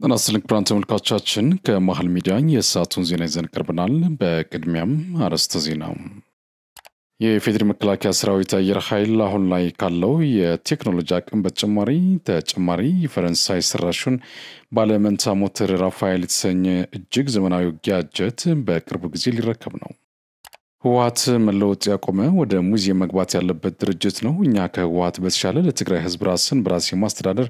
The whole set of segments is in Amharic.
እናስልክ ብራን ተመልካቾቻችን ከመሃል ሚዲያ የሰዓቱን ዜና ይዘን ቀርበናል። በቅድሚያም አርዕስተ ዜናው የፌዴራል መከላከያ ሰራዊት አየር ኃይል አሁን ላይ ካለው የቴክኖሎጂ አቅም ተጨማሪ የፈረንሳይ ሰራሹን ባለመንታ ሞተር ራፋኤል የተሰኘ እጅግ ዘመናዊ ጋጀት በቅርቡ ጊዜ ሊረከብ ነው። ህወሓት መለወጥ ያቆመ ወደ ሙዚየም መግባት ያለበት ድርጅት ነው። እኛ ከህወሓት በተሻለ ለትግራይ ህዝብ ራስን በራስ የማስተዳደር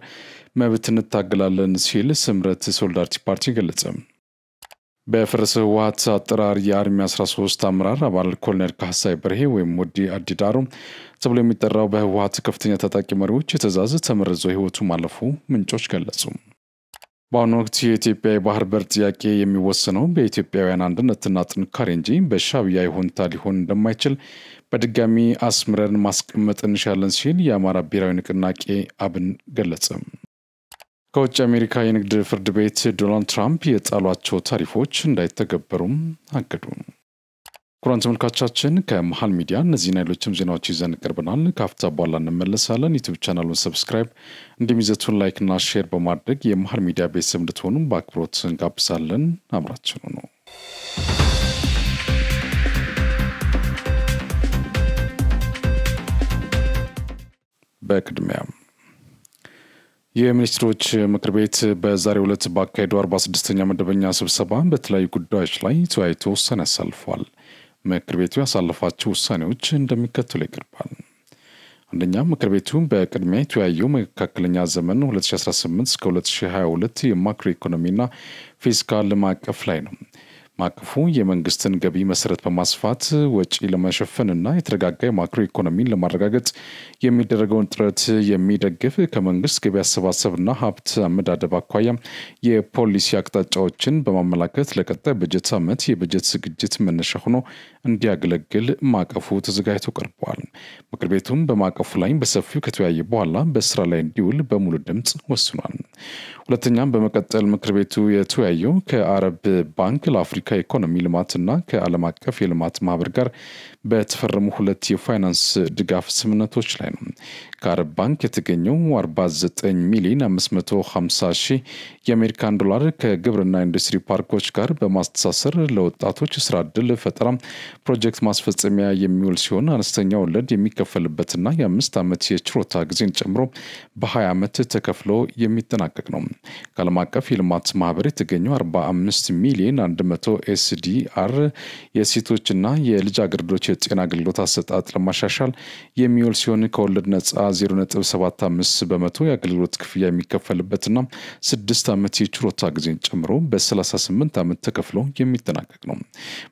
መብት እንታገላለን ሲል ስምረት ሶሊዳሪቲ ፓርቲ ገለጸ። በፈረሰ ህወሓት አጠራር የአርሚ 13 አመራር አባል ኮሎኔል ካህሳይ በርሄ ወይም ወዲ አዲዳሮ ተብሎ የሚጠራው በህወሓት ከፍተኛ ታጣቂ መሪዎች ትዕዛዝ ተመርዞ ህይወቱ ማለፉ ምንጮች ገለጹ። በአሁኑ ወቅት የኢትዮጵያ የባህር በር ጥያቄ የሚወሰነው በኢትዮጵያውያን አንድነትና ጥንካሬ እንጂ በሻዕቢያ ይሁንታ ሊሆን እንደማይችል በድጋሚ አስምረን ማስቀመጥ እንሻለን ሲል የአማራ ብሔራዊ ንቅናቄ አብን ገለጸ። ከውጭ አሜሪካ የንግድ ፍርድ ቤት ዶናልድ ትራምፕ የጣሏቸው ታሪፎች እንዳይተገበሩም አገዱ። ኩራን ተመልካቾቻችን ከመሃል ሚዲያ እነዚህና ሌሎችም ዜናዎች ይዘን ቀርበናል። ካፍታ በኋላ እንመለሳለን። ዩቲዩብ ቻናሉን ሰብስክራይብ እንዲሚዘቱን ላይክ እና ሼር በማድረግ የመሃል ሚዲያ ቤተሰብ እንድትሆኑ በአክብሮት እንጋብዛለን። አብራችሁ ነው። በቅድሚያ የሚኒስትሮች ምክር ቤት በዛሬው ዕለት ባካሄደው 46ኛ መደበኛ ስብሰባ በተለያዩ ጉዳዮች ላይ ተወያይቶ ውሳኔ አሳልፏል። ምክር ቤቱ ያሳለፋቸው ውሳኔዎች እንደሚከተሉ ይቀርባል። አንደኛ፣ ምክር ቤቱ በቅድሚያ የተወያየው መካከለኛ ዘመን 2018 እስከ 2022 የማክሮ ኢኮኖሚና ፊስካል ማዕቀፍ ላይ ነው። ማዕቀፉ የመንግስትን ገቢ መሰረት በማስፋት ወጪ ለመሸፈንና የተረጋጋ የማክሮ ኢኮኖሚን ለማረጋገጥ የሚደረገውን ጥረት የሚደግፍ ከመንግስት ገቢ አሰባሰብና ሀብት አመዳደብ አኳያ የፖሊሲ አቅጣጫዎችን በማመላከት ለቀጣይ በጀት ዓመት የበጀት ዝግጅት መነሻ ሆኖ እንዲያገለግል ማዕቀፉ ተዘጋጅቶ ቀርቧል። ምክር ቤቱም በማዕቀፉ ላይ በሰፊው ከተወያየ በኋላ በስራ ላይ እንዲውል በሙሉ ድምጽ ወስኗል። ሁለተኛም በመቀጠል ምክር ቤቱ የተወያየው ከአረብ ባንክ ለአፍሪካ ኢኮኖሚ ልማትና ከዓለም አቀፍ የልማት ማህበር ጋር በተፈረሙ ሁለት የፋይናንስ ድጋፍ ስምምነቶች ላይ ነው። ከአረብ ባንክ የተገኘው 49 ሚሊዮን 550 ሺህ የአሜሪካን ዶላር ከግብርና ኢንዱስትሪ ፓርኮች ጋር በማስተሳሰር ለወጣቶች ስራ ዕድል ፈጠራ ፕሮጀክት ማስፈጸሚያ የሚውል ሲሆን አነስተኛ ወለድ የሚከፈልበትና የ5 ዓመት የችሮታ ጊዜን ጨምሮ በ20 ዓመት ተከፍሎ የሚጠናቀቅ ነው። ከዓለም አቀፍ የልማት ማህበር የተገኘው 45 ሚሊዮን 100 ኤስዲአር የሴቶችና የልጃገረዶች የጤና አገልግሎት አሰጣጥ ለማሻሻል የሚውል ሲሆን ከወለድ ነጻ 0.75 በመቶ የአገልግሎት ክፍያ የሚከፈልበትና 6 ዓመት የችሮታ ጊዜን ጨምሮ በ38 ዓመት ተከፍሎ የሚጠናቀቅ ነው።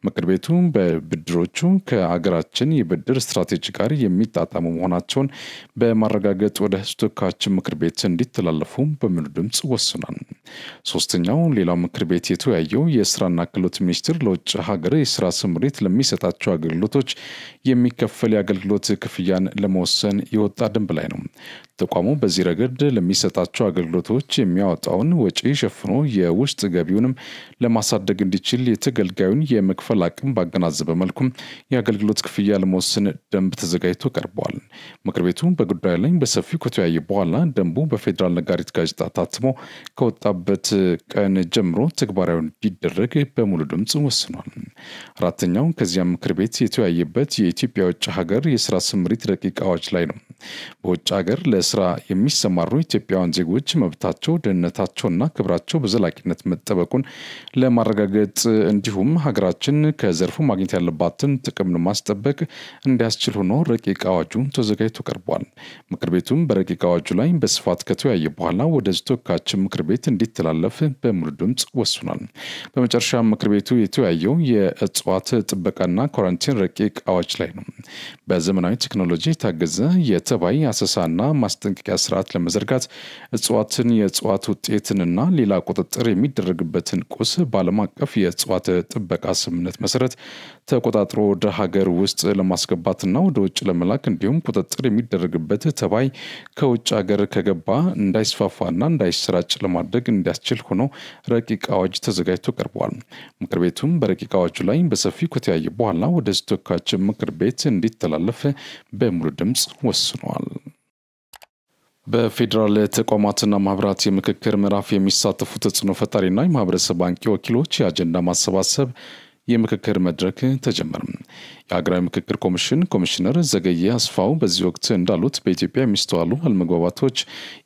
ምክር ቤቱ በብድሮቹ ከሀገራችን የብድር ስትራቴጂ ጋር የሚጣጣሙ መሆናቸውን በማረጋገጥ ወደ ሕዝብ ተወካዮች ምክር ቤት እንዲተላለፉ በሙሉ ድምጽ ወስኗል። ሶስተኛው ሌላው ምክር ቤት የተወያየው የስራና ክህሎት ሚኒስቴር ለውጭ ሀገር የስራ ስምሪት ለሚሰጣቸው አገልግሎቶች የሚከፈል የአገልግሎት ክፍያን ለመወሰን የወጣ ደንብ ላይ ነው። ተቋሙ በዚህ ረገድ ለሚሰጣቸው አገልግሎቶች የሚያወጣውን ወጪ ሸፍኖ የውስጥ ገቢውንም ለማሳደግ እንዲችል የተገልጋዩን የመክፈል አቅም ባገናዘበ መልኩ የአገልግሎት ክፍያ ለመወሰን ደንብ ተዘጋጅቶ ቀርቧል። ምክር ቤቱ በጉዳዩ ላይ በሰፊው ከተወያየ በኋላ ደንቡ በፌዴራል ነጋሪት ጋዜጣ ታትሞ ከወጣበት ቀን ጀምሮ ተግባራዊ እንዲደረግ በሙሉ ድምጽ ወስኗል። አራተኛው ከዚያም ምክር ቤት የተወያየበት የኢትዮጵያ ውጭ ሀገር የስራ ስምሪት ረቂቅ አዋጅ ላይ ነው። በውጭ ሀገር ለስራ የሚሰማሩ ኢትዮጵያውያን ዜጎች መብታቸው፣ ደህንነታቸውና ክብራቸው በዘላቂነት መጠበቁን ለማረጋገጥ እንዲሁም ሀገራችን ከዘርፉ ማግኘት ያለባትን ጥቅም ለማስጠበቅ እንዲያስችል ሆኖ ረቂቅ አዋጁ ተዘጋጅቶ ቀርቧል። ምክር ቤቱም በረቂቅ አዋጁ ላይ በስፋት ከተወያየ በኋላ ወደ ተወካዮች ምክር ቤት እንዲተላለፍ በሙሉ ድምጽ ወስኗል። በመጨረሻ ምክር ቤቱ የተወያየው የእጽዋት ጥበቃና ኳራንቲን ረቂቅ አዋጅ ላይ ነው። በዘመናዊ ቴክኖሎጂ የታገዘ የተባይ አሰሳና ማስጠንቀቂያ ስርዓት ለመዘርጋት እጽዋትን የእጽዋት ውጤትንና ሌላ ቁጥጥር የሚደረግበትን ቁስ በዓለም አቀፍ የእጽዋት ጥበቃ ስምምነት መሰረት ተቆጣጥሮ ወደ ሀገር ውስጥ ለማስገባትና ወደ ውጭ ለመላክ እንዲሁም ቁጥጥር የሚደረግበት ተባይ ከውጭ ሀገር ከገባ እንዳይስፋፋና እንዳይሰራጭ ለማድረግ እንዲያስችል ሆኖ ረቂቅ አዋጅ ተዘጋጅቶ ቀርቧል። ምክር ቤቱም በረቂቅ አዋጁ ላይ በሰፊው ከተወያየ በኋላ ወደ ተወካዮች ምክር ቤት እንዲተላለፍ በሙሉ ድምጽ ወስኗል። በፌዴራል ተቋማትና ማህበራት የምክክር ምዕራፍ የሚሳተፉ ተጽዕኖ ፈጣሪና የማህበረሰብ አንቂ ወኪሎች የአጀንዳ ማሰባሰብ የምክክር መድረክ ተጀመረ። የሀገራዊ ምክክር ኮሚሽን ኮሚሽነር ዘገየ አስፋው በዚህ ወቅት እንዳሉት በኢትዮጵያ የሚስተዋሉ አለመግባባቶች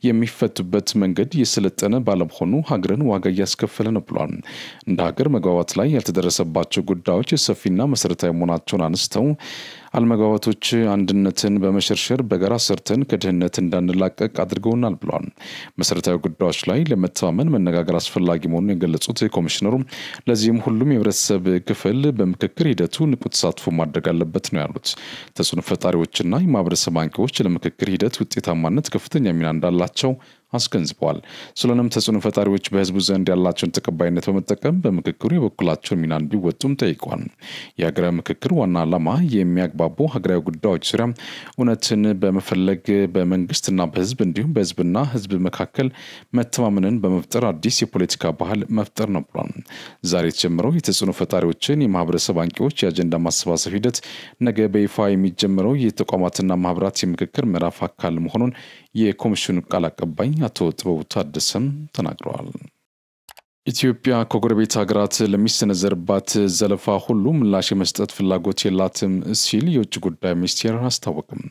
የሚፈቱበት መንገድ የሰለጠነ ባለመሆኑ ሀገርን ዋጋ እያስከፈለ ነው ብሏል። እንደ ሀገር መግባባት ላይ ያልተደረሰባቸው ጉዳዮች ሰፊና መሰረታዊ መሆናቸውን አንስተው አለመግባባቶች አንድነትን በመሸርሸር በጋራ ሰርተን ከድህነት እንዳንላቀቅ አድርገውናል ብለዋል። መሰረታዊ ጉዳዮች ላይ ለመተማመን መነጋገር አስፈላጊ መሆኑን የገለጹት ኮሚሽነሩ ለዚህም ሁሉም የህብረተሰብ ክፍል በምክክር ሂደቱ ንቁ ተሳትፎ ማድረግ አለበት ነው ያሉት። ተጽዕኖ ፈጣሪዎችና የማህበረሰብ አንቂዎች ለምክክር ሂደት ውጤታማነት ከፍተኛ ሚና እንዳላቸው አስገንዝበዋል። ስለሆነም ተጽዕኖ ፈጣሪዎች በህዝቡ ዘንድ ያላቸውን ተቀባይነት በመጠቀም በምክክሩ የበኩላቸውን ሚና እንዲወጡም ጠይቀዋል። የሀገራዊ ምክክር ዋና ዓላማ የሚያግባቡ ሀገራዊ ጉዳዮች ዙሪያ እውነትን በመፈለግ በመንግስትና በህዝብ እንዲሁም በህዝብና ህዝብ መካከል መተማመንን በመፍጠር አዲስ የፖለቲካ ባህል መፍጠር ነው ብሏል። ዛሬ የተጀመረው የተጽዕኖ ፈጣሪዎችን የማህበረሰብ አንቂዎች የአጀንዳ ማሰባሰብ ሂደት ነገ በይፋ የሚጀምረው የተቋማትና ማህበራት የምክክር ምዕራፍ አካል መሆኑን የኮሚሽኑ ቃል አቀባይ አቶ ጥበቡ ታደሰም ተናግረዋል። ኢትዮጵያ ከጎረቤት ሀገራት ለሚሰነዘርባት ዘለፋ ሁሉ ምላሽ የመስጠት ፍላጎት የላትም ሲል የውጭ ጉዳይ ሚኒስቴር አስታወቀም።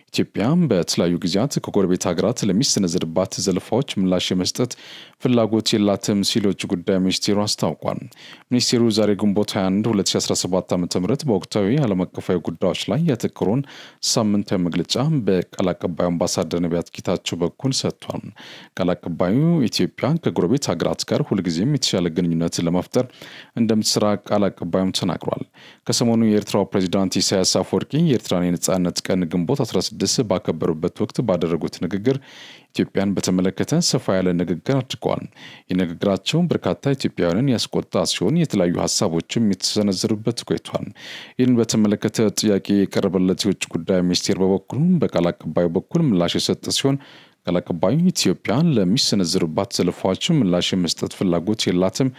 ኢትዮጵያ በተለያዩ ጊዜያት ከጎረቤት ሀገራት ለሚሰነዘርባት ዘለፋዎች ምላሽ የመስጠት ፍላጎት የላትም ሲል የውጭ ጉዳይ ሚኒስቴሩ አስታውቋል። ሚኒስቴሩ ዛሬ ግንቦት 21 2017 ዓ.ም በወቅታዊ ዓለም አቀፋዊ ጉዳዮች ላይ ያተኮረውን ሳምንታዊ መግለጫ በቃል አቀባዩ አምባሳደር ነቢያት ጌታቸው በኩል ሰጥቷል። ቃል አቀባዩ ኢትዮጵያ ከጎረቤት ሀገራት ጋር ሁልጊዜም የተሻለ ግንኙነት ለመፍጠር እንደምትሰራ ቃል አቀባዩም ተናግሯል። ከሰሞኑ የኤርትራው ፕሬዚዳንት ኢሳያስ አፈወርቂ የኤርትራን የነጻነት ቀን ግንቦት 16 ባከበሩበት ወቅት ባደረጉት ንግግር ኢትዮጵያን በተመለከተ ሰፋ ያለ ንግግር አድርገዋል። የንግግራቸው በርካታ ኢትዮጵያውያንን ያስቆጣ ሲሆን የተለያዩ ሀሳቦችም የተሰነዘሩበት ቆይቷል። ይህን በተመለከተ ጥያቄ የቀረበለት የውጭ ጉዳይ ሚኒስቴር በበኩሉ በቃል አቀባዩ በኩል ምላሽ የሰጠ ሲሆን ቃል አቀባዩ ኢትዮጵያ ለሚሰነዘሩባት ዘለፋዎች ምላሽ የመስጠት ፍላጎት የላትም፣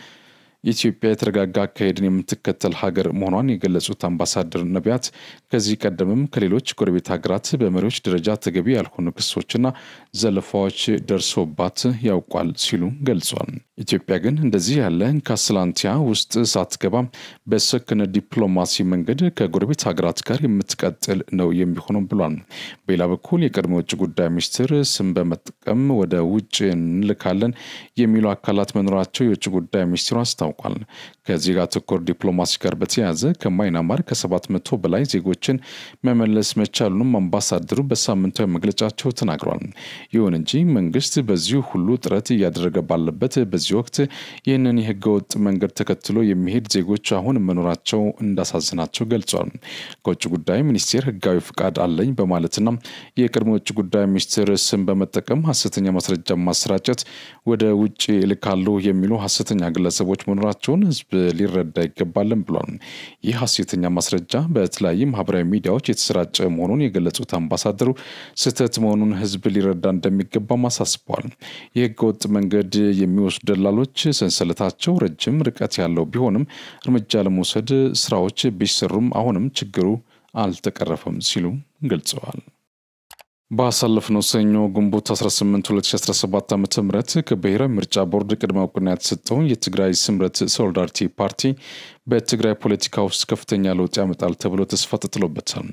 ኢትዮጵያ የተረጋጋ አካሄድን የምትከተል ሀገር መሆኗን የገለጹት አምባሳደር ነቢያት ከዚህ ቀደምም ከሌሎች ጎረቤት ሀገራት በመሪዎች ደረጃ ተገቢ ያልሆኑ ክሶችና ዘለፋዎች ደርሶባት ያውቋል ሲሉ ገልጿል። ኢትዮጵያ ግን እንደዚህ ያለ ካስላንቲያ ውስጥ ሳትገባ በሰከነ ዲፕሎማሲ መንገድ ከጎረቤት ሀገራት ጋር የምትቀጥል ነው የሚሆነው ብሏል። በሌላ በኩል የቀድሞ ውጭ ጉዳይ ሚኒስትር ስም በመጠቀም ወደ ውጭ እንልካለን የሚሉ አካላት መኖራቸው የውጭ ጉዳይ ሚኒስትሩ አስታውቋል። ከዚህ ጋር ተኮር ዲፕሎማሲ ጋር በተያያዘ ከማይናማር ከ700 በላይ ዜጎችን መመለስ መቻሉንም አምባሳደሩ በሳምንታዊ መግለጫቸው ተናግሯል። ይሁን እንጂ መንግስት በዚሁ ሁሉ ጥረት እያደረገ ባለበት በዚህ ወቅት ይህንን የህገወጥ መንገድ ተከትሎ የሚሄድ ዜጎች አሁን መኖራቸው እንዳሳዝናቸው ገልጿል። ከውጭ ጉዳይ ሚኒስቴር ህጋዊ ፍቃድ አለኝ በማለትና የቀድሞ ውጭ ጉዳይ ሚኒስትር ስም በመጠቀም ሐሰተኛ ማስረጃ ማሰራጨት ወደ ውጭ ይልካሉ የሚሉ ሐሰተኛ ግለሰቦች መኖራቸውን ህዝብ ሊረዳ ይገባልን ብሏል። ይህ ሐሰተኛ ማስረጃ በተለያዩ ማህበራዊ ሚዲያዎች የተሰራጨ መሆኑን የገለጹት አምባሳደሩ ስህተት መሆኑን ህዝብ ሊረዳ እንደሚገባም አሳስበዋል። የህገወጥ መንገድ የሚወስዱ ደላሎች ሰንሰለታቸው ረጅም ርቀት ያለው ቢሆንም እርምጃ ለመውሰድ ስራዎች ቢሰሩም አሁንም ችግሩ አልተቀረፈም ሲሉ ገልጸዋል። ባሳለፍነው ሰኞ ግንቦት 18 2017 ዓ.ም ከብሔራዊ ምርጫ ቦርድ ቅድመ እውቅና የተሰጠው የትግራይ ስምረት ሶሊዳሪቲ ፓርቲ በትግራይ ፖለቲካ ውስጥ ከፍተኛ ለውጥ ያመጣል ተብሎ ተስፋ ተጥሎበታል።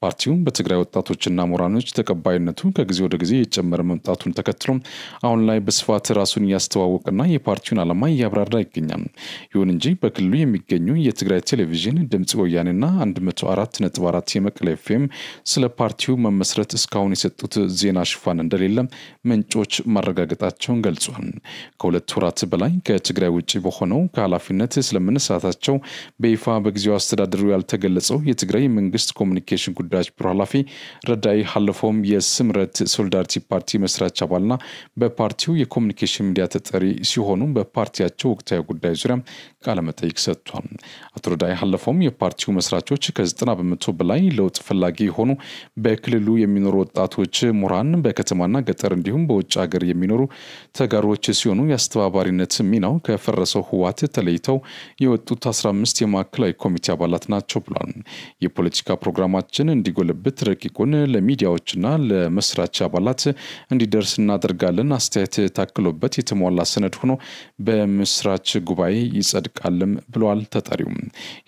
ፓርቲው በትግራይ ወጣቶችና ምሁራኖች ተቀባይነቱ ከጊዜ ወደ ጊዜ የጨመረ መምጣቱን ተከትሎ አሁን ላይ በስፋት ራሱን እያስተዋወቀና የፓርቲውን ዓላማ እያብራራ ይገኛል። ይሁን እንጂ በክልሉ የሚገኙ የትግራይ ቴሌቪዥን ድምጽ ወያኔና 104.4 የመቀሌ ኤፍኤም ስለ ፓርቲው መመስረት እስካሁን የሰጡት ዜና ሽፋን እንደሌለ ምንጮች ማረጋገጣቸውን ገልጿል። ከሁለት ወራት በላይ ከትግራይ ውጭ በሆነው ከኃላፊነት ስለመነሳታቸው በይፋ በጊዜው አስተዳደሩ ያልተገለጸው የትግራይ መንግስት ኮሙኒኬሽን ጉዳዮች ቢሮ ኃላፊ ረዳይ ሐለፎም የስምረት ሶሊዳሪቲ ፓርቲ መስራች አባልና በፓርቲው የኮሙኒኬሽን ሚዲያ ተጠሪ ሲሆኑ በፓርቲያቸው ወቅታዊ ጉዳይ ዙሪያ ቃለ መጠይቅ ሰጥቷል። አቶ ረዳይ ሐለፎም የፓርቲው መስራቾች ከ90% በላይ ለውጥ ፈላጊ የሆኑ በክልሉ የሚኖሩ ወጣቶች፣ ምሁራን፣ በከተማና ገጠር እንዲሁም በውጭ ሀገር የሚኖሩ ተጋሮች ሲሆኑ የአስተባባሪነት ሚናው ከፈረሰው ህወሓት ተለይተው የወጡት 15 የማዕከላዊ ኮሚቴ አባላት ናቸው ብሏል። የፖለቲካ ፕሮግራማችን እንዲጎለብት ረቂቁን ለሚዲያዎችና ለመስራች አባላት እንዲደርስ እናደርጋለን። አስተያየት ታክሎበት የተሟላ ሰነድ ሆኖ በመስራች ጉባኤ ይጸድቃልም ብሏል። ተጠሪው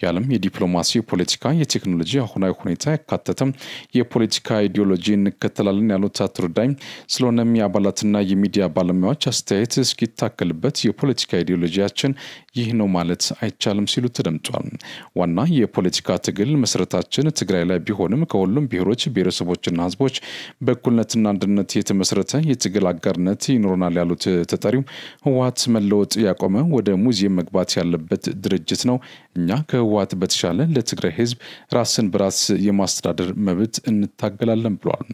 የዓለም የዲፕሎማሲ ፖለቲካ የቴክኖሎጂ አሁናዊ ሁኔታ ያካተተም የፖለቲካ አይዲዮሎጂ እንከተላለን ያሉት አቶ ረዳይ ስለሆነም የአባላትና የሚዲያ ባለሙያዎች አስተያየት እስኪታከልበት የፖለቲካ አይዲዮሎጂያችን ይህ ነው ማለት አይቻልም ሲሉ ተደምጧል። ዋና የፖለቲካ ትግል መሰረታችን ትግራይ ላይ ቢሆንም ከሁሉም ብሔሮች ብሔረሰቦችና ህዝቦች በእኩልነትና አንድነት የተመሰረተ የትግል አጋርነት ይኖረናል ያሉት ተጠሪው ህወሓት መለወጥ ያቆመ ወደ ሙዚየም መግባት ያለበት ድርጅት ነው። እኛ ከህወሓት በተሻለ ለትግራይ ህዝብ ራስን በራስ የማስተዳደር መብት እንታገላለን ብሏል።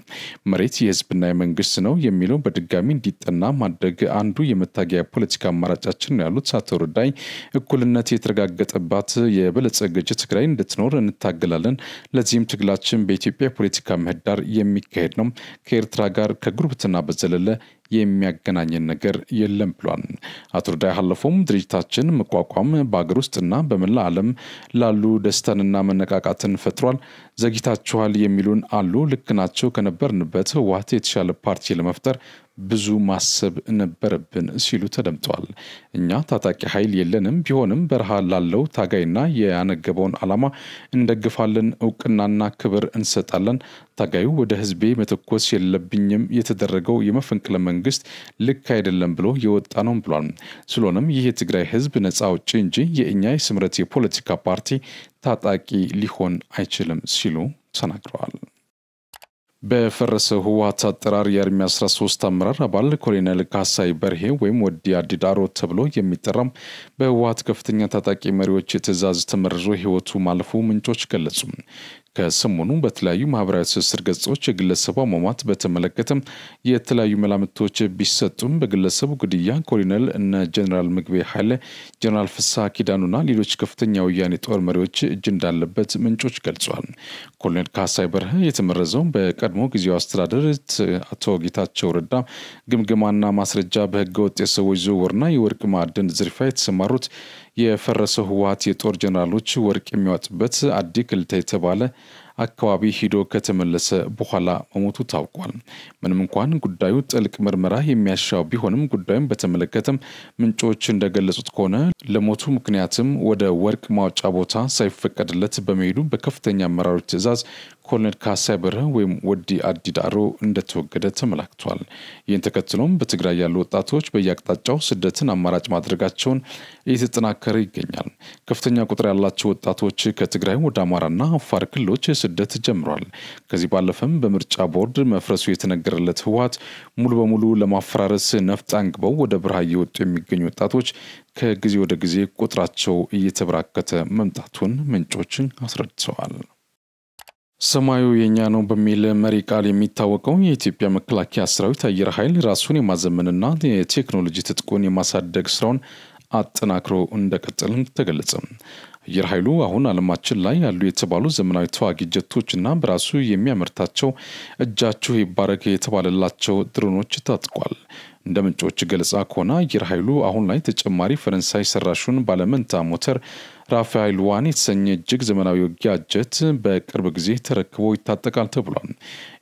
መሬት የህዝብና የመንግስት ነው የሚለው በድጋሚ እንዲጠና ማድረግ አንዱ የመታገያ ፖለቲካ አማራጫችን ነው ያሉት አቶ ረዳይ እኩልነት የተረጋገጠባት የበለጸገች ትግራይ እንድትኖር እንታገላለን። ለዚህም ትግላችን በኢትዮጵያ ፖለቲካ ምህዳር የሚካሄድ ነው። ከኤርትራ ጋር ከጉርብትና በዘለለ የሚያገናኘን ነገር የለም ብሏል። አቶ ረዳይ ሐለፎም ድርጅታችን መቋቋም በአገር ውስጥና በመላ ዓለም ላሉ ደስታንና መነቃቃትን ፈጥሯል። ዘግይታችኋል የሚሉን አሉ። ልክ ናቸው። ከነበርንበት ህወሓት የተሻለ ፓርቲ ለመፍጠር ብዙ ማሰብ ነበረብን ሲሉ ተደምጠዋል። እኛ ታጣቂ ኃይል የለንም። ቢሆንም በረሃ ላለው ታጋይና ያነገበውን ዓላማ እንደግፋለን። እውቅናና ክብር እንሰጣለን። ታጋዩ ወደ ህዝቤ መተኮስ የለብኝም የተደረገው የመፈንቅለ መንግስት ልክ አይደለም ብሎ የወጣ ነው ብሏል። ስለሆነም ይህ የትግራይ ህዝብ ነፃ አውጪ እንጂ የእኛ የስምረት የፖለቲካ ፓርቲ ታጣቂ ሊሆን አይችልም ሲሉ ተናግረዋል። በፈረሰው ህወሓት አጠራር የአርሚ 13 አመራር አባል ኮሎኔል ካሳይ በርሄ ወይም ወዲ አዲዳሮ ተብሎ የሚጠራው በህወሓት ከፍተኛ ታጣቂ መሪዎች ትዕዛዝ ተመርዞ ህይወቱ ማለፉ ምንጮች ገለጹ። ከሰሞኑ በተለያዩ ማህበራዊ ትስስር ገጾች የግለሰቡ አሟሟት በተመለከተ የተለያዩ መላምቶች ቢሰጡም በግለሰቡ ግድያ ኮሎኔል እነ ጀነራል ምግቤ ኃይለ፣ ጀነራል ፍስሐ ኪዳኑና ሌሎች ከፍተኛ ወያኔ ጦር መሪዎች እጅ እንዳለበት ምንጮች ገልጸዋል። ኮሎኔል ካሳይ በርሄ የተመረዘው በቀድሞ ጊዜያዊ አስተዳደር አቶ ጌታቸው ረዳ ግምገማና ማስረጃ በህገወጥ የሰዎች ዝውውርና የወርቅ ማዕድን ዝርፊያ የተሰማሩት የፈረሰው ህወሓት የጦር ጀነራሎች ወርቅ የሚያወጡበት አዲ ክልተ የተባለ አካባቢ ሂዶ ከተመለሰ በኋላ መሞቱ ታውቋል። ምንም እንኳን ጉዳዩ ጥልቅ ምርመራ የሚያሻው ቢሆንም ጉዳዩን በተመለከተም ምንጮች እንደገለጹት ከሆነ ለሞቱ ምክንያትም ወደ ወርቅ ማውጫ ቦታ ሳይፈቀድለት በመሄዱ በከፍተኛ አመራሮች ትዕዛዝ ኮሎኔል ካሳይ በርሄ ወይም ወዲ አዲዳሮ እንደተወገደ ተመላክቷል። ይህን ተከትሎም በትግራይ ያሉ ወጣቶች በየአቅጣጫው ስደትን አማራጭ ማድረጋቸውን እየተጠናከረ ይገኛል። ከፍተኛ ቁጥር ያላቸው ወጣቶች ከትግራይ ወደ አማራና አፋር ክልሎች ስደት ጀምሯል። ከዚህ ባለፈም በምርጫ ቦርድ መፍረሱ የተነገረለት ህወሓት ሙሉ በሙሉ ለማፈራረስ ነፍጥ አንግበው ወደ በረሃ እየወጡ የሚገኙ ወጣቶች ከጊዜ ወደ ጊዜ ቁጥራቸው እየተበራከተ መምጣቱን ምንጮችን አስረድተዋል። ሰማዩ የኛ ነው በሚል መሪ ቃል የሚታወቀው የኢትዮጵያ መከላከያ ሰራዊት አየር ኃይል ራሱን የማዘመንና የቴክኖሎጂ ትጥቁን የማሳደግ ስራውን አጠናክሮ እንደቀጠለ ተገለጸ። አየር ኃይሉ አሁን ዓለማችን ላይ ያሉ የተባሉ ዘመናዊ ተዋጊ ጀቶችና በራሱ የሚያመርታቸው እጃቸው ይባረክ የተባለላቸው ድሮኖች ታጥቋል። እንደ ምንጮች ገለጻ ከሆነ አየር ኃይሉ አሁን ላይ ተጨማሪ ፈረንሳይ ሰራሹን ባለመንታ ሞተር ራፋኤል ዋን የተሰኘ እጅግ ዘመናዊ ውጊያ ጀት በቅርብ ጊዜ ተረክቦ ይታጠቃል ተብሏል።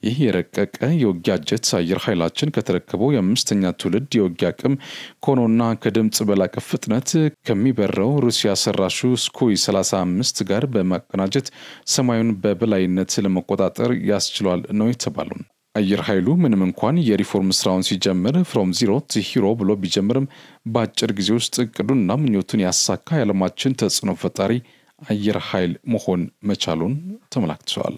ይህ የረቀቀ የውጊያ ጀት አየር ኃይላችን ከተረከበው የአምስተኛ ትውልድ የውጊያ አቅም ከሆነና ከድምጽ በላቀ ፍጥነት ከሚበረው ሩሲያ ሰራሹ ስኮይ 35 ጋር በማቀናጀት ሰማዩን በበላይነት ለመቆጣጠር ያስችሏል ነው የተባለው። አየር ኃይሉ ምንም እንኳን የሪፎርም ስራውን ሲጀምር ፍሮም ዚሮ ቱ ሂሮ ብሎ ቢጀምርም በአጭር ጊዜ ውስጥ እቅዱንና ምኞቱን ያሳካ የዓለማችን ተጽዕኖ ፈጣሪ አየር ኃይል መሆን መቻሉን ተመላክቷል።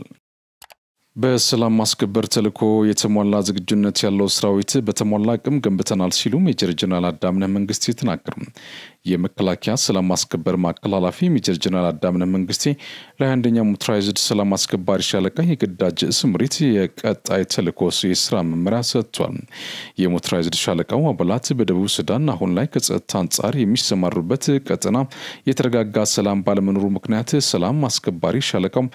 በሰላም ማስከበር ተልዕኮ የተሟላ ዝግጁነት ያለው ሰራዊት በተሟላ አቅም ገንብተናል ሲሉ ሜጀር ጀነራል አዳምነህ መንግስቴ ተናገሩ። የመከላከያ ሰላም ማስከበር ማዕከል ኃላፊ ሜጀር ጀነራል አዳምነህ መንግስቴ ለ21ኛ ሞተራይዝድ ሰላም አስከባሪ ሻለቃ የግዳጅ ስምሪት የቀጣይ ተልዕኮ የስራ መመሪያ ሰጥቷል። የሞተራይዝድ ሻለቃው አባላት በደቡብ ሱዳን አሁን ላይ ከጸጥታ አንጻር የሚሰማሩበት ቀጠና የተረጋጋ ሰላም ባለመኖሩ ምክንያት ሰላም አስከባሪ ሻለቃው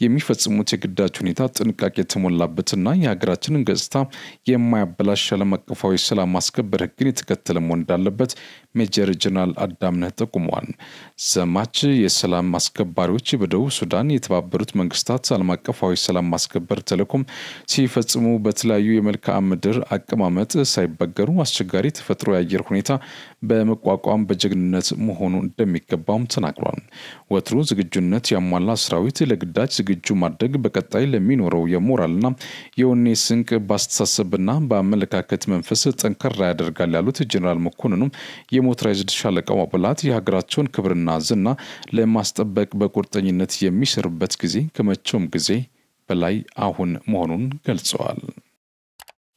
የሚፈጽሙት የግዳጅ ሁኔታ ጥንቃቄ የተሞላበትና የሀገራችንን ገጽታ የማያበላሽ ዓለም አቀፋዊ ሰላም ማስከበር ሕግን የተከተለ መሆን እንዳለበት ሜጀር ጀነራል አዳምነህ ጠቁመዋል። ዘማች የሰላም አስከባሪዎች በደቡብ ሱዳን የተባበሩት መንግስታት ዓለም አቀፋዊ ሰላም ማስከበር ተልዕኮም ሲፈጽሙ በተለያዩ የመልክዓ ምድር አቀማመጥ ሳይበገሩ አስቸጋሪ ተፈጥሮ የአየር ሁኔታ በመቋቋም በጀግንነት መሆኑ እንደሚገባም ተናግሯል። ወትሮ ዝግጁነት ያሟላ ሰራዊት ለግዳጅ ዝግጁ ማድረግ በቀጣይ ለሚኖረው የሞራልና የወኔ ስንቅ በአስተሳሰብና በአመለካከት መንፈስ ጠንካራ ያደርጋል ያሉት ጀነራል መኮንኑም የሞተራይዝድ ሻለቃው አባላት የሀገራቸውን ክብርና ዝና ለማስጠበቅ በቁርጠኝነት የሚሰሩበት ጊዜ ከመቼውም ጊዜ በላይ አሁን መሆኑን ገልጸዋል።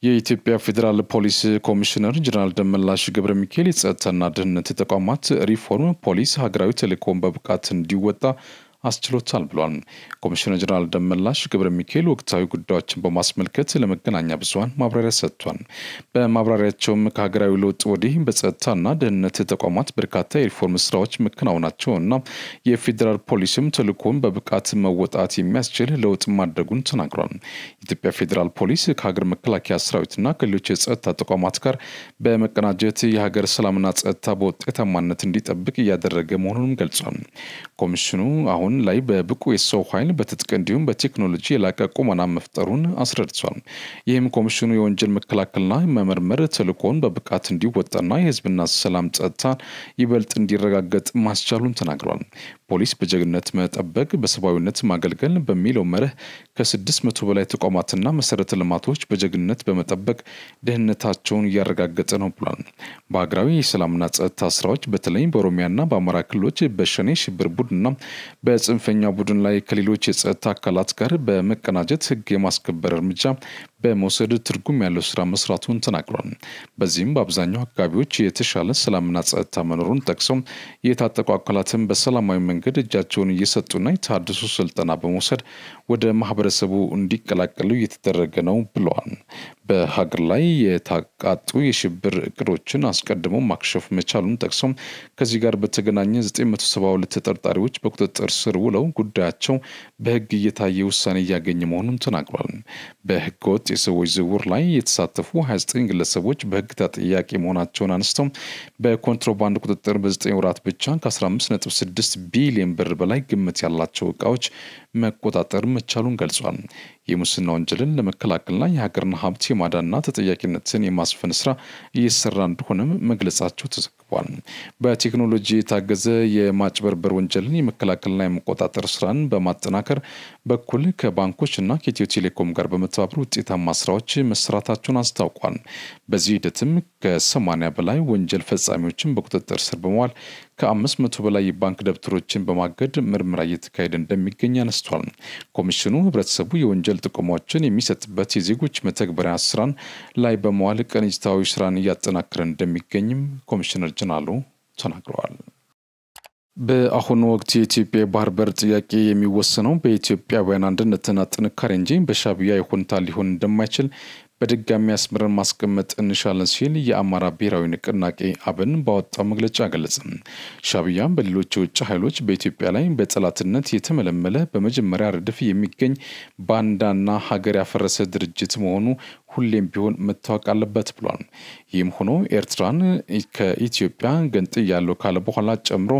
የኢትዮጵያ ፌዴራል ፖሊስ ኮሚሽነር ጀነራል ደመላሽ ገብረ ሚካኤል የጸጥታና ደህንነት ተቋማት ሪፎርም ፖሊስ ሀገራዊ ተልዕኮውን በብቃት እንዲወጣ አስችሎታል ብሏል። ኮሚሽነር ጀነራል ደመላሽ ገብረ ሚካኤል ወቅታዊ ጉዳዮችን በማስመልከት ለመገናኛ ብዙሃን ማብራሪያ ሰጥቷል። በማብራሪያቸውም ከሀገራዊ ለውጥ ወዲህ በጸጥታና ደህንነት ተቋማት በርካታ የሪፎርም ስራዎች መከናወናቸውና የፌዴራል ፖሊስም ተልዕኮውን በብቃት መወጣት የሚያስችል ለውጥ ማድረጉን ተናግሯል። የኢትዮጵያ ፌዴራል ፖሊስ ከሀገር መከላከያ ሰራዊትና ከሌሎች የጸጥታ ተቋማት ጋር በመቀናጀት የሀገር ሰላምና ጸጥታ በውጤታማነት እንዲጠብቅ እያደረገ መሆኑንም ገልጿል። ኮሚሽኑ አሁን ላይ በብቁ የሰው ኃይል በትጥቅ እንዲሁም በቴክኖሎጂ የላቀ ቁመና መፍጠሩን አስረድቷል። ይህም ኮሚሽኑ የወንጀል መከላከልና መመርመር ተልዕኮውን በብቃት እንዲወጣና የህዝብና ሰላም ጸጥታ ይበልጥ እንዲረጋገጥ ማስቻሉን ተናግሯል። ፖሊስ በጀግንነት መጠበቅ በሰብአዊነት ማገልገል በሚለው መርህ ከ600 በላይ ተቋማትና መሰረተ ልማቶች በጀግንነት በመጠበቅ ደህንነታቸውን እያረጋገጠ ነው ብሏል። በሀገራዊ የሰላምና ጸጥታ ስራዎች በተለይም በኦሮሚያና በአማራ ክልሎች በሸኔ ሽብር ቡድንና በጽንፈኛ ቡድን ላይ ከሌሎች የጸጥታ አካላት ጋር በመቀናጀት ህግ የማስከበር እርምጃ በመውሰድ ትርጉም ያለው ስራ መስራቱን ተናግሯል። በዚህም በአብዛኛው አካባቢዎች የተሻለ ሰላምና ጸጥታ መኖሩን ጠቅሰው የታጠቁ አካላትን በሰላማዊ መንገድ እጃቸውን እየሰጡና የተሃድሶ ስልጠና በመውሰድ ወደ ማህበረሰቡ እንዲቀላቀሉ እየተደረገ ነው ብለዋል። በሀገር ላይ የታቃጡ የሽብር እቅዶችን አስቀድሞ ማክሸፍ መቻሉን ጠቅሰው ከዚህ ጋር በተገናኘ 972 ተጠርጣሪዎች በቁጥጥር ስር ውለው ጉዳያቸው በህግ እየታየ ውሳኔ እያገኘ መሆኑን ተናግሯል። በህገወጥ የሰዎች ዝውውር ላይ የተሳተፉ 29 ግለሰቦች በህግ ተጠያቂ መሆናቸውን አንስተው በኮንትሮባንድ ቁጥጥር በ9 ወራት ብቻ ከ15.6 ቢሊዮን ብር በላይ ግምት ያላቸው እቃዎች መቆጣጠር መቻሉን ገልጿል። የሙስና ወንጀልን ለመከላከልና የሀገርን ሀብት የማዳንና ተጠያቂነትን የማስፈን ስራ እየሰራ እንደሆነም መግለጻቸው ተዘግቧል። በቴክኖሎጂ የታገዘ የማጭበርበር ወንጀልን የመከላከልና የመቆጣጠር ስራን በማጠናከር በኩል ከባንኮችና ከኢትዮ ቴሌኮም ጋር በመተባበር ውጤታማ ስራዎች መስራታቸውን አስታውቋል። በዚህ ሂደትም ከ80 በላይ ወንጀል ፈጻሚዎችን በቁጥጥር ስር በመዋል ከ500 በላይ የባንክ ደብተሮችን በማገድ ምርመራ እየተካሄደ እንደሚገኝ አነስቷል። ኮሚሽኑ ህብረተሰቡ የወንጀል ጥቆማዎችን የሚሰጥበት የዜጎች መተግበሪያ ስራን ላይ በመዋል ቅንጅታዊ ስራን እያጠናከረ እንደሚገኝም ኮሚሽነር ጀነራሉ ተናግረዋል። በአሁኑ ወቅት የኢትዮጵያ ባህር በር ጥያቄ የሚወሰነው በኢትዮጵያውያን አንድነትና ጥንካሬ እንጂ በሻዕቢያ ይሁንታ ሊሆን እንደማይችል በድጋሚ አስምረን ማስቀመጥ እንሻለን ሲል የአማራ ብሔራዊ ንቅናቄ አብን ባወጣው መግለጫ ገለጸ። ሻዕቢያ በሌሎች የውጭ ኃይሎች በኢትዮጵያ ላይ በጠላትነት የተመለመለ በመጀመሪያ ረድፍ የሚገኝ ባንዳና ሀገር ያፈረሰ ድርጅት መሆኑ ሁሌም ቢሆን መታወቅ አለበት ብሏል። ይህም ሆኖ ኤርትራን ከኢትዮጵያ ገንጥያለሁ ካለ በኋላ ጨምሮ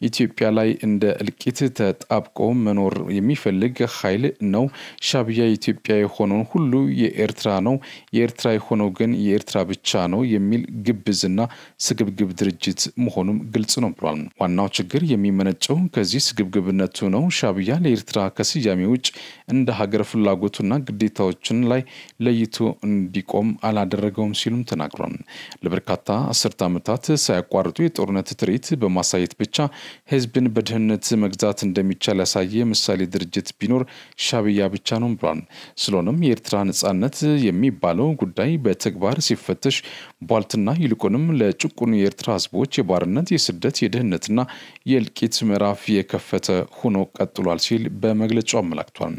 ኢትዮጵያ ላይ እንደ እልቂት ተጣብቆ መኖር የሚፈልግ ኃይል ነው። ሻዕቢያ ኢትዮጵያ የሆነው ሁሉ የኤርትራ ነው፣ የኤርትራ የሆነው ግን የኤርትራ ብቻ ነው የሚል ግብዝና ስግብግብ ድርጅት መሆኑም ግልጽ ነው ብሏል። ዋናው ችግር የሚመነጨው ከዚህ ስግብግብነቱ ነው። ሻዕቢያ ለኤርትራ ከስያሜ ውጭ እንደ ሀገር ፍላጎቱና ግዴታዎችን ላይ ለይቶ እንዲቆም አላደረገውም ሲሉም ተናግሯል። ለበርካታ አስርተ ዓመታት ሳያቋርጡ የጦርነት ትርኢት በማሳየት ብቻ ህዝብን በድህነት መግዛት እንደሚቻል ያሳየ ምሳሌ ድርጅት ቢኖር ሻዕቢያ ብቻ ነው ብሏል። ስለሆነም የኤርትራ ነጻነት የሚባለው ጉዳይ በተግባር ሲፈተሽ ቧልትና ይልቁንም ለጭቁኑ የኤርትራ ህዝቦች የባርነት፣ የስደት፣ የድህነትና የእልቂት ምዕራፍ የከፈተ ሆኖ ቀጥሏል ሲል በመግለጫው አመላክቷል።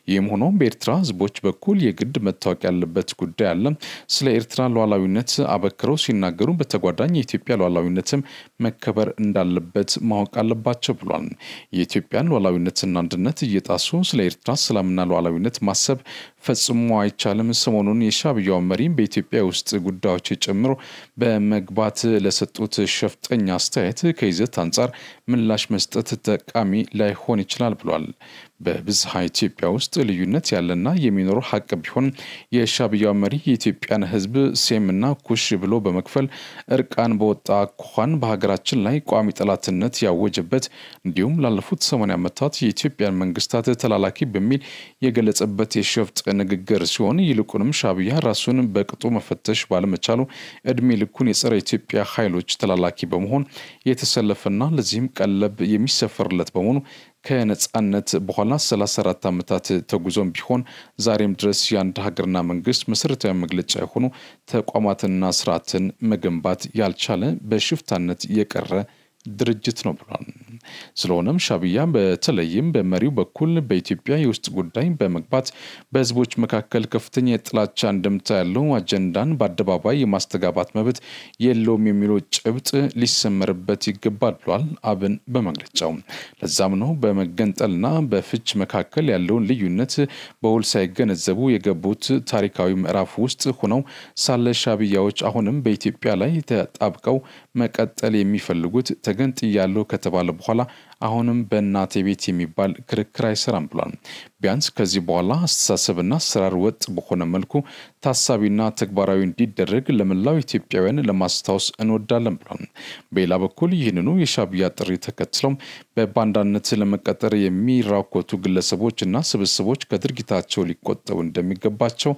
ይህም ሆኖ በኤርትራ ህዝቦች በኩል የግድ መታወቅ ያለበት ጉዳይ አለ። ስለ ኤርትራ ሉዓላዊነት አበክረው ሲናገሩ በተጓዳኝ የኢትዮጵያ ሉዓላዊነትም መከበር እንዳለበት ማወቅ አለባቸው ብሏል። የኢትዮጵያን ሉዓላዊነትና አንድነት እየጣሱ ስለ ኤርትራ ሰላምና ሉዓላዊነት ማሰብ ፈጽሞ አይቻልም። ሰሞኑን የሻዕቢያው መሪ በኢትዮጵያ ውስጥ ጉዳዮች ጨምሮ በመግባት ለሰጡት ሸፍጠኛ አስተያየት ከይዘት አንጻር ምላሽ መስጠት ጠቃሚ ላይሆን ይችላል ብሏል። በብዝሃ ኢትዮጵያ ውስጥ ልዩነት ያለና የሚኖር ሀቅ ቢሆን የሻዕቢያው መሪ የኢትዮጵያን ሕዝብ ሴምና ኩሽ ብሎ በመክፈል እርቃን በወጣ አኳኋን በሀገራችን ላይ ቋሚ ጠላትነት ያወጀበት እንዲሁም ላለፉት 80 ዓመታት የኢትዮጵያን መንግስታት ተላላኪ በሚል የገለጸበት የሸፍጥ ንግግር ሲሆን ይልቁንም ሻዕቢያ ራሱን በቅጡ መፈተሽ ባለመቻሉ እድሜ ልኩን የጸረ ኢትዮጵያ ኃይሎች ተላላኪ በመሆን የተሰለፈና ለዚህም ቀለብ የሚሰፈርለት በመሆኑ ከነጻነት በኋላ 34 ዓመታት ተጉዞም ቢሆን ዛሬም ድረስ የአንድ ሀገርና መንግስት መሰረታዊ መግለጫ የሆኑ ተቋማትና ስርዓትን መገንባት ያልቻለ በሽፍታነት የቀረ ድርጅት ነው ብሏል። ስለሆነም ሻዕቢያ በተለይም በመሪው በኩል በኢትዮጵያ የውስጥ ጉዳይ በመግባት በህዝቦች መካከል ከፍተኛ የጥላቻ አንድምታ ያለው አጀንዳን በአደባባይ የማስተጋባት መብት የለውም የሚለው ጭብጥ ሊሰመርበት ይገባል ብሏል አብን በመግለጫው። ለዛም ነው በመገንጠልና በፍች መካከል ያለውን ልዩነት በውል ሳይገነዘቡ የገቡት ታሪካዊ ምዕራፍ ውስጥ ሆነው ሳለ ሻዕቢያዎች አሁንም በኢትዮጵያ ላይ ተጣብቀው መቀጠል የሚፈልጉት ተገንጥያለሁ ከተባለ በኋላ አሁንም በእናቴ ቤት የሚባል ክርክር አይሰራም ብሏል። ቢያንስ ከዚህ በኋላ አስተሳሰብና አሰራር ወጥ በሆነ መልኩ ታሳቢና ተግባራዊ እንዲደረግ ለመላው ኢትዮጵያውያን ለማስታወስ እንወዳለን ብሏል። በሌላ በኩል ይህንኑ የሻዕቢያ ጥሪ ተከትለው በባንዳነት ለመቀጠር የሚራኮቱ ግለሰቦችና ስብስቦች ከድርጊታቸው ሊቆጠቡ እንደሚገባቸው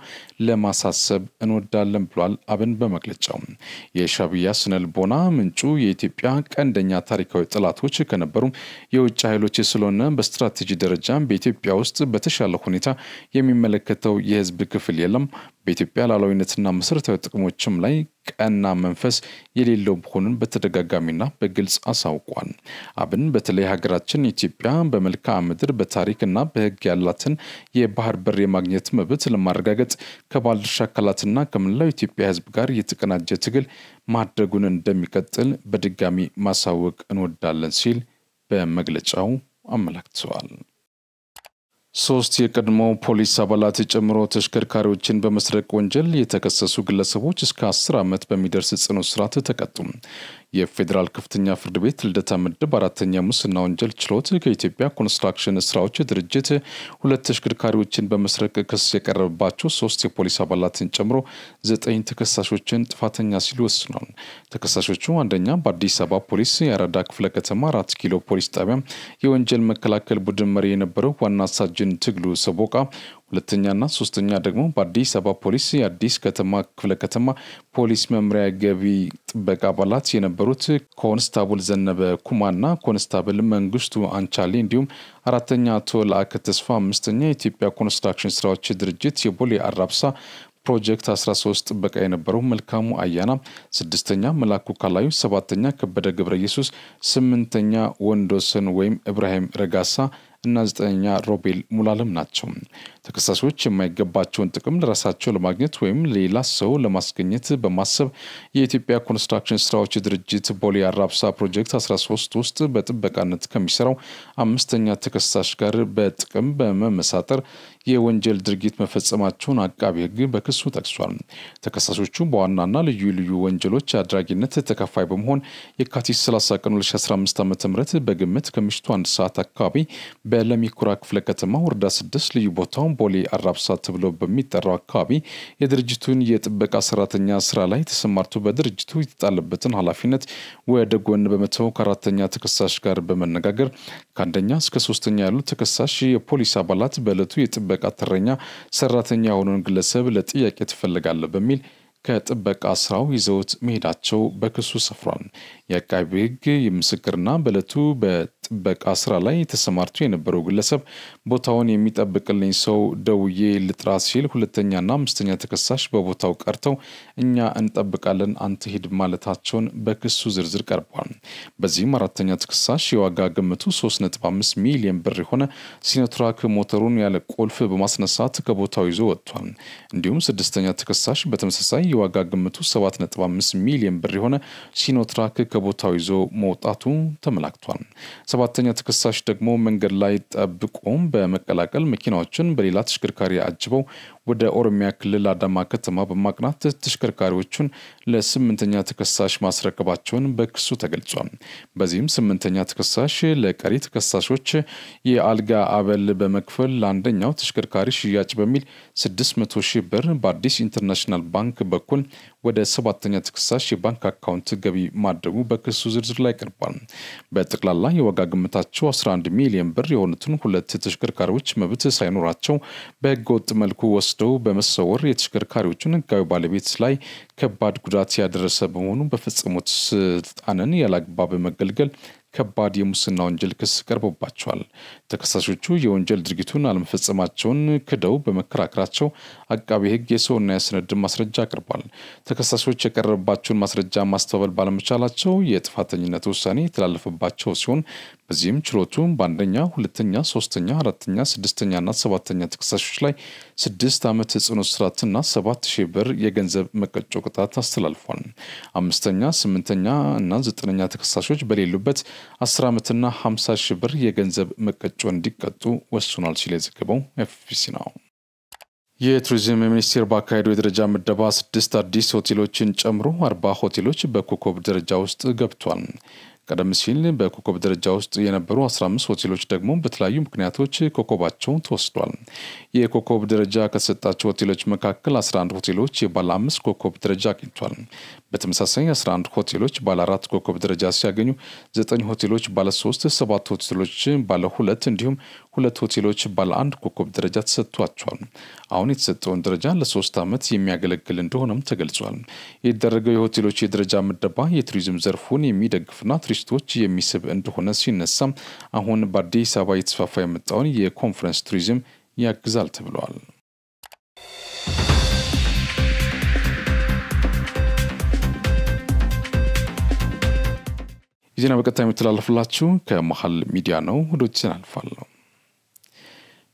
ለማሳሰብ እንወዳለን ብሏል አብን በመግለጫው። የሻዕቢያ ስነልቦና ምንጩ የኢትዮጵያ ቀንደኛ ታሪካዊ ጠላቶች ከነበሩ የውጭ ኃይሎች ስለሆነ በስትራቴጂ ደረጃ በኢትዮጵያ ውስጥ በተሻለ ሁኔታ የሚመለከተው የህዝብ ክፍል የለም። በኢትዮጵያ ሉዓላዊነትና መሰረታዊ ጥቅሞችም ላይ ቀና መንፈስ የሌለው መሆኑን በተደጋጋሚና በግልጽ አሳውቋል። አብን በተለይ ሀገራችን ኢትዮጵያ በመልክዓ ምድር በታሪክና በህግ ያላትን የባህር በር የማግኘት መብት ለማረጋገጥ ከባለድርሻ አካላትና ከመላው ኢትዮጵያ ህዝብ ጋር የተቀናጀ ትግል ማድረጉን እንደሚቀጥል በድጋሚ ማሳወቅ እንወዳለን ሲል በመግለጫው አመላክተዋል። 3 የቀድሞ ፖሊስ አባላት ጨምሮ ተሽከርካሪዎችን በመስረቅ ወንጀል የተከሰሱ ግለሰቦች እስከ 10 ዓመት በሚደርስ ጽኑ እስራት ተቀጡ። የፌዴራል ከፍተኛ ፍርድ ቤት ልደታ ምድብ 4ኛ ሙስና ወንጀል ችሎት ከኢትዮጵያ ኮንስትራክሽን ስራዎች ድርጅት 2 ተሽከርካሪዎችን በመስረቅ ክስ የቀረበባቸው 3 የፖሊስ አባላትን ጨምሮ 9 ተከሳሾችን ጥፋተኛ ሲሉ ወስኗል። ተከሳሾቹ አንደኛ በአዲስ አበባ ፖሊስ የአራዳ ክፍለ ከተማ 4 ኪሎ ፖሊስ ጣቢያ የወንጀል መከላከል ቡድን መሪ የነበረው ዋና ሳጅን ትግሉ ሰቦቃ፣ ሁለተኛና ሶስተኛ ደግሞ በአዲስ አበባ ፖሊስ የአዲስ ከተማ ክፍለ ከተማ ፖሊስ መምሪያ ገቢ ጥበቃ አባላት የነበሩት ኮንስታብል ዘነበ ኩማና ኮንስታብል መንግስቱ አንቻሌ እንዲሁም አራተኛ አቶ ለአከ ተስፋ፣ አምስተኛ የኢትዮጵያ ኮንስትራክሽን ስራዎች ድርጅት የቦሌ አራብሳ ፕሮጀክት 13 ጥበቃ የነበረው መልካሙ አያና፣ 6ኛ መላኩ ካላዩ፣ 7ኛ ከበደ ገብረ ኢየሱስ፣ 8ኛ ወንዶሰን ወይም ኢብራሂም ረጋሳ እና 9ኛ ሮቤል ሙላለም ናቸው። ተከሳሾች የማይገባቸውን ጥቅም ለራሳቸው ለማግኘት ወይም ሌላ ሰው ለማስገኘት በማሰብ የኢትዮጵያ ኮንስትራክሽን ስራዎች ድርጅት ቦሌ አራብሳ ፕሮጀክት 13 ውስጥ በጥበቃነት ከሚሰራው 5ኛ ተከሳሽ ጋር በጥቅም በመመሳጠር የወንጀል ድርጊት መፈጸማቸውን አቃቢ ሕግ በክሱ ጠቅሷል። ተከሳሾቹ በዋናና ልዩ ልዩ ወንጀሎች አድራጊነት ተከፋይ በመሆን የካቲት 30 ቀን 2015 ዓ.ም በግምት ከምሽቱ 1 ሰዓት አካባቢ በለሚኩራ ክፍለ ከተማ ወረዳ 6 ልዩ ቦታው ቦሌ አራብሳ ተብሎ በሚጠራው አካባቢ የድርጅቱን የጥበቃ ሰራተኛ ስራ ላይ ተሰማርቶ በድርጅቱ የተጣለበትን ኃላፊነት ወደ ጎን በመተው ከአራተኛ ተከሳሽ ጋር በመነጋገር ከአንደኛ እስከ 3ኛ ያሉ ተከሳሽ የፖሊስ አባላት በዕለቱ የጥበቃ ተረኛ ሰራተኛ የሆነውን ግለሰብ ለጥያቄ ተፈልጋለ በሚል ከጥበቃ ስራው ይዘውት መሄዳቸው በክሱ ሰፍሯል። የአቃቤ ሕግ የምስክርና በዕለቱ በጥበቃ ስራ ላይ ተሰማርቶ የነበረው ግለሰብ ቦታውን የሚጠብቅልኝ ሰው ደውዬ ልጥራ ሲል ሁለተኛና አምስተኛ ተከሳሽ በቦታው ቀርተው እኛ እንጠብቃለን አንተ ሂድ ማለታቸውን በክሱ ዝርዝር ቀርቧል። በዚህም አራተኛ ተከሳሽ የዋጋ ግምቱ 3.5 ሚሊዮን ብር የሆነ ሲኖትራክ ሞተሩን ያለ ቁልፍ በማስነሳት ከቦታው ይዞ ወጥቷል። እንዲሁም ስድስተኛ ተከሳሽ በተመሳሳይ የዋጋ ግምቱ 7.5 ሚሊዮን ብር የሆነ ሲኖትራክ ከቦታው ይዞ መውጣቱ ተመላክቷል። ሰባተኛ ተከሳሽ ደግሞ መንገድ ላይ ጠብቆም በመቀላቀል መኪናዎችን በሌላ ተሽከርካሪ አጅበው ወደ ኦሮሚያ ክልል አዳማ ከተማ በማቅናት ተሽከርካሪዎቹን ለስምንተኛ ተከሳሽ ማስረከባቸውን በክሱ ተገልጿል። በዚህም ስምንተኛ ተከሳሽ ለቀሪ ተከሳሾች የአልጋ አበል በመክፈል ለአንደኛው ተሽከርካሪ ሽያጭ በሚል 600 ሺህ ብር በአዲስ ኢንተርናሽናል ባንክ በኩል ወደ ሰባተኛ ተከሳሽ የባንክ አካውንት ገቢ ማድረጉ በክሱ ዝርዝር ላይ ቀርቧል። በጠቅላላ የዋጋ ግምታቸው 11 ሚሊዮን ብር የሆኑትን ሁለት ተሽከርካሪዎች መብት ሳይኖራቸው በህገወጥ መልኩ ወስደው በመሰወር የተሽከርካሪዎቹን ህጋዊ ባለቤት ላይ ከባድ ጉዳት ያደረሰ በመሆኑ በፈጸሙት ስልጣንን ያላግባብ መገልገል ከባድ የሙስና ወንጀል ክስ ቀርቦባቸዋል። ተከሳሾቹ የወንጀል ድርጊቱን አለመፈጸማቸውን ክደው በመከራከራቸው አቃቤ ሕግ የሰውና የሰነድ ማስረጃ አቅርቧል። ተከሳሾች የቀረበባቸውን ማስረጃ ማስተባበል ባለመቻላቸው የጥፋተኝነት ውሳኔ የተላለፈባቸው ሲሆን በዚህም ችሎቱ በአንደኛ፣ ሁለተኛ፣ ሶስተኛ፣ አራተኛ፣ ስድስተኛና ሰባተኛ ተከሳሾች ላይ 6 ዓመት ጽኑ እስራትና 7,000 ብር የገንዘብ መቀጮ ቅጣት አስተላልፏል። አምስተኛ፣ ስምንተኛ እና ዘጠነኛ ተከሳሾች በሌሉበት 10 ዓመትና 50,000 ብር የገንዘብ መቀጮ እንዲቀጡ ወስኗል ሲል የዘገበው ኤፍቢሲ ነው። የቱሪዝም ሚኒስቴር ባካሄደው የደረጃ ምደባ 6 አዲስ ሆቴሎችን ጨምሮ 40 ሆቴሎች በኮከብ ደረጃ ውስጥ ገብቷል። ቀደም ሲል በኮከብ ደረጃ ውስጥ የነበሩ 15 ሆቴሎች ደግሞ በተለያዩ ምክንያቶች ኮከባቸው ተወስዷል። የኮከብ ደረጃ ከተሰጣቸው ሆቴሎች መካከል 11 ሆቴሎች የባለ 5 ኮከብ ደረጃ አግኝቷል። በተመሳሳይ 11 ሆቴሎች ባለ 4 ኮከብ ደረጃ ሲያገኙ 9 ሆቴሎች ባለ 3፣ 7 ሆቴሎች ባለ 2 እንዲሁም 2 ሆቴሎች ባለ 1 ኮከብ ደረጃ ተሰጥቷቸዋል። አሁን የተሰጠውን ደረጃ ለ3 ዓመት የሚያገለግል እንደሆነም ተገልጿል። የተደረገው የሆቴሎች የደረጃ ምደባ የቱሪዝም ዘርፉን የሚደግፍና ቱሪስቶች የሚስብ እንደሆነ ሲነሳ አሁን በአዲስ አበባ የተስፋፋ የመጣውን የኮንፈረንስ ቱሪዝም ያግዛል ተብሏል። ዜና በቀጥታ የሚተላለፍላችሁ ከመሃል ሚዲያ ነው። ወደዚህ እናልፋለን።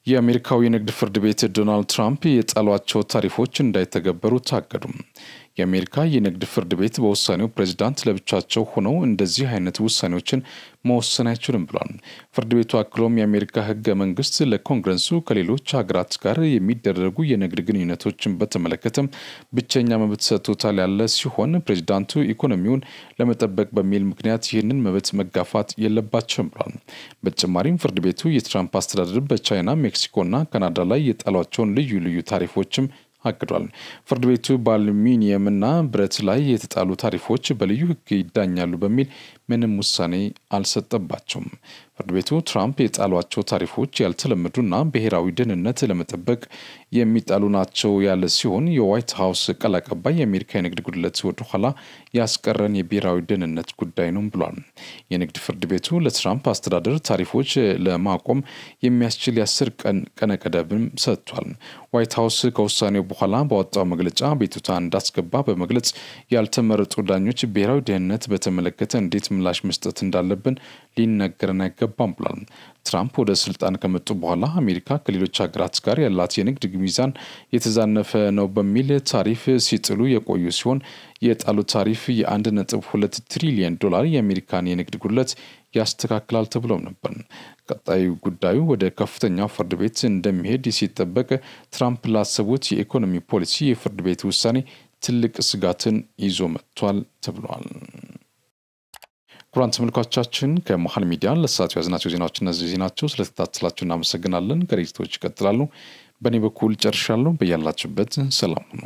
የአሜሪካው የንግድ ፍርድ ቤት ዶናልድ ትራምፕ የጣሏቸው ታሪፎች እንዳይተገበሩ ታገዱ። የአሜሪካ የንግድ ፍርድ ቤት በውሳኔው ፕሬዝዳንት ለብቻቸው ሆነው እንደዚህ አይነት ውሳኔዎችን መወሰን አይችልም ብሏል። ፍርድ ቤቱ አክሎም የአሜሪካ ህገ መንግስት ለኮንግረሱ ከሌሎች ሀገራት ጋር የሚደረጉ የንግድ ግንኙነቶችን በተመለከተ ብቸኛ መብት ሰጥቶታል ያለ ሲሆን ፕሬዝዳንቱ ኢኮኖሚውን ለመጠበቅ በሚል ምክንያት ይህንን መብት መጋፋት የለባቸውም ብሏል። በተጨማሪም ፍርድ ቤቱ የትራምፕ አስተዳደር በቻይና፣ ሜክሲኮና ካናዳ ላይ የጣሏቸውን ልዩ ልዩ ታሪፎችም አቅዷል። ፍርድ ቤቱ በአሉሚኒየምና ብረት ላይ የተጣሉ ታሪፎች በልዩ ህግ ይዳኛሉ በሚል ምንም ውሳኔ አልሰጠባቸውም። ፍርድ ቤቱ ትራምፕ የጣሏቸው ታሪፎች ያልተለመዱና ብሔራዊ ደህንነት ለመጠበቅ የሚጣሉ ናቸው ያለ ሲሆን የዋይት ሃውስ ቃል አቀባይ የአሜሪካ የንግድ ጉድለት ወደ ኋላ ያስቀረን የብሔራዊ ደህንነት ጉዳይ ነው ብሏል። የንግድ ፍርድ ቤቱ ለትራምፕ አስተዳደር ታሪፎች ለማቆም የሚያስችል የ10 ቀን ቀነ ገደብም ሰጥቷል። ዋይት ሃውስ ከውሳኔው በኋላ በወጣው መግለጫ ቤቱታ እንዳስገባ በመግለጽ ያልተመረጡ ዳኞች ብሔራዊ ደህንነት በተመለከተ እንዴት ምላሽ መስጠት እንዳለብን ሊነገረን አይገባም ብሏል። ትራምፕ ወደ ስልጣን ከመጡ በኋላ አሜሪካ ከሌሎች ሀገራት ጋር ያላት የንግድ ሚዛን የተዛነፈ ነው በሚል ታሪፍ ሲጥሉ የቆዩ ሲሆን የጣሉት ታሪፍ የ1.2 ትሪሊየን ዶላር የአሜሪካን የንግድ ጉድለት ያስተካክላል ተብሎ ነበር። ቀጣዩ ጉዳዩ ወደ ከፍተኛው ፍርድ ቤት እንደሚሄድ ሲጠበቅ ትራምፕ ላሰቡት የኢኮኖሚ ፖሊሲ የፍርድ ቤት ውሳኔ ትልቅ ስጋትን ይዞ መጥቷል ተብሏል። ኩራን ተመልካቾቻችን ከመሃል ሚዲያ ለሰዓቱ ያዝናቸው ዜናዎች እነዚህ ናቸው። ስለተከታተላችሁ እናመሰግናለን። ከሪፖርቶች ይቀጥላሉ። በእኔ በኩል ጨርሻለሁ። በያላችሁበት ሰላም ሁኑ።